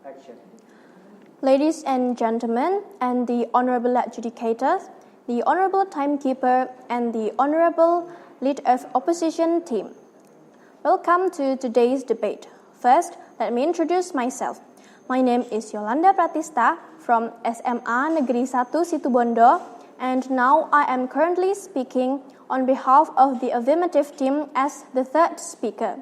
Action. Ladies and gentlemen, and the honorable adjudicators, the honorable timekeeper, and the honorable lead of opposition team. Welcome to today's debate. First, let me introduce myself. My name is Yolanda from SMA Negeri 1 Situbondo, and now I am currently speaking on behalf of the affirmative team as the third speaker.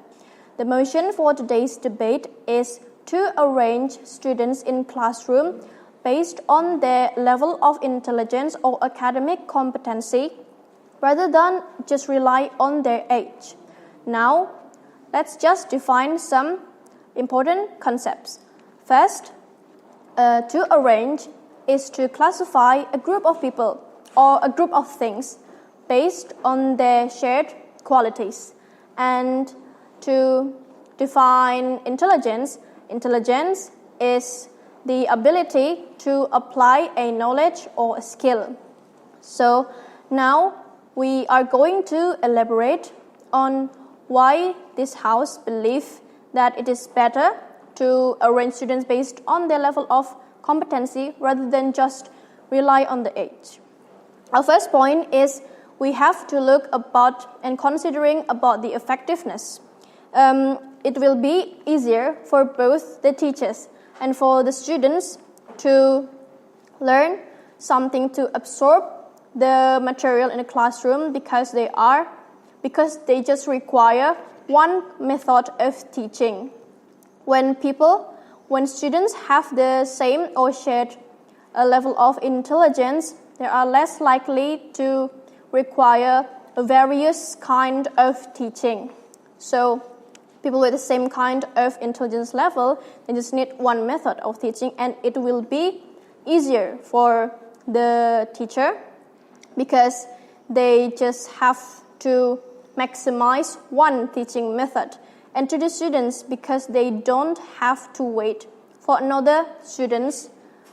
The motion for today's debate is to arrange students in classroom based on their level of intelligence or academic competency rather than just rely on their age. Now, let's just define some important concepts. First, to arrange is to classify a group of people or a group of things based on their shared qualities. And to define intelligence is the ability to apply a knowledge or a skill. So now we are going to elaborate on why this house believes that it is better to arrange students based on their level of competency rather than just rely on the age. Our first point is we have to look about and considering about the effectiveness. It will be easier for both the teachers and for the students to learn something, to absorb the material in the classroom because they just require one method of teaching. When students have the same or shared level of intelligence, they are less likely to require various kind of teaching. So people with the same kind of intelligence level, they just need one method of teaching, and it will be easier for the teacher because they just have to maximize one teaching method, and to the students because they don't have to wait for another students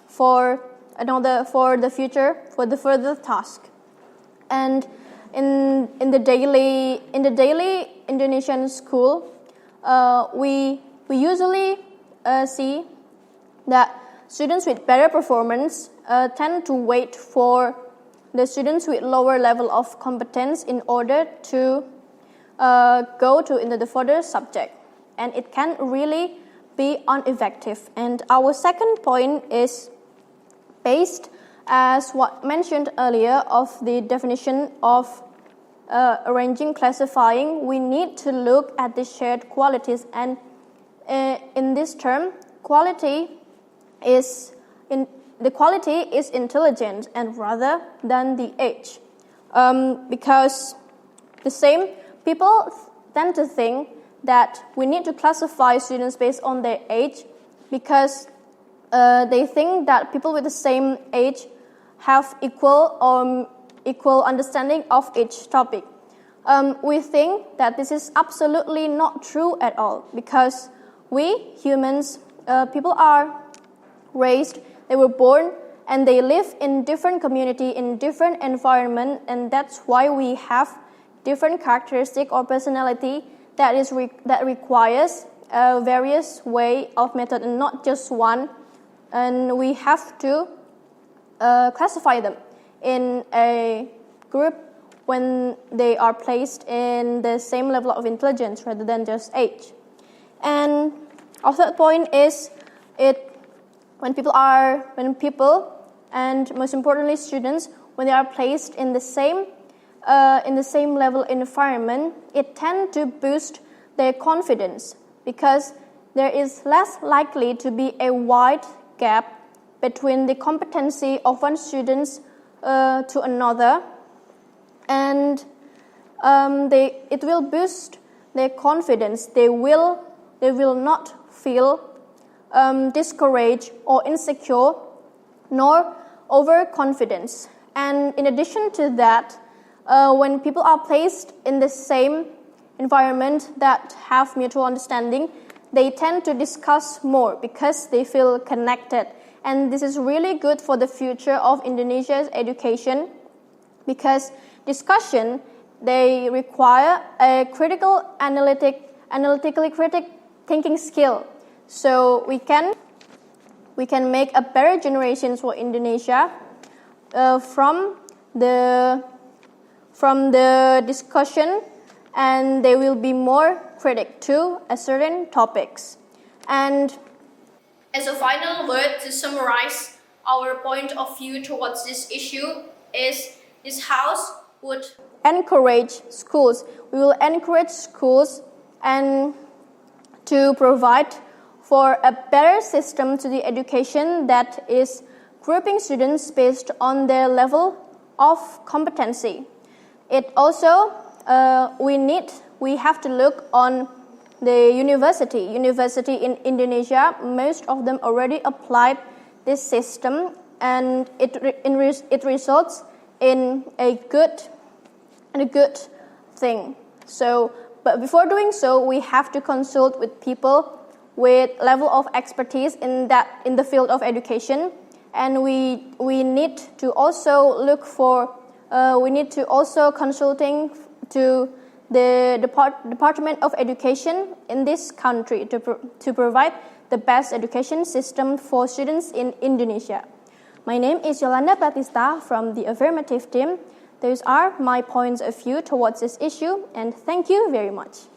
for the future, for the further task. And in the daily Indonesian school, we usually see that students with better performance tend to wait for the students with lower level of competence in order to go into the further subject, and it can really be ineffective. And our second point is based as what mentioned earlier of the definition of arranging, classifying. We need to look at the shared qualities, and in this term, quality is intelligence and rather than the age, because the same people tend to think that we need to classify students based on their age because they think that people with the same age have equal understanding of each topic. We think that this is absolutely not true at all because we humans, people are raised, they were born, and they live in different community, in different environment, and that's why we have different characteristic or personality that requires various way of method and not just one, and we have to classify them in a group when they are placed in the same level of intelligence rather than just age. And our third point is when people and most importantly students, when they are placed in the same level environment, it tends to boost their confidence because there is less likely to be a wide gap between the competency of one student to another, and it will boost their confidence. They will not feel discouraged or insecure nor overconfidence. And in addition to that, when people are placed in the same environment that have mutual understanding, they tend to discuss more because they feel connected. And this is really good for the future of Indonesia's education because discussion, they require a analytically critical thinking skill. So we can we can make a better generations for Indonesia from the discussion, and they will be more critic to a certain topics. And as a final word to summarize our point of view towards this issue is this house would encourage schools. We will encourage schools and to provide for a better system to the education that is grouping students based on their level of competency. It also, we have to look on the university in Indonesia. Most of them already applied this system, and it results in a good thing. So, but before doing so, we have to consult with people with level of expertise in the field of education, and we need to also look for consulting to the Department of Education in this country to provide the best education system for students in Indonesia. My name is Yolanda from the Affirmative team. Those are my points of view towards this issue, and thank you very much.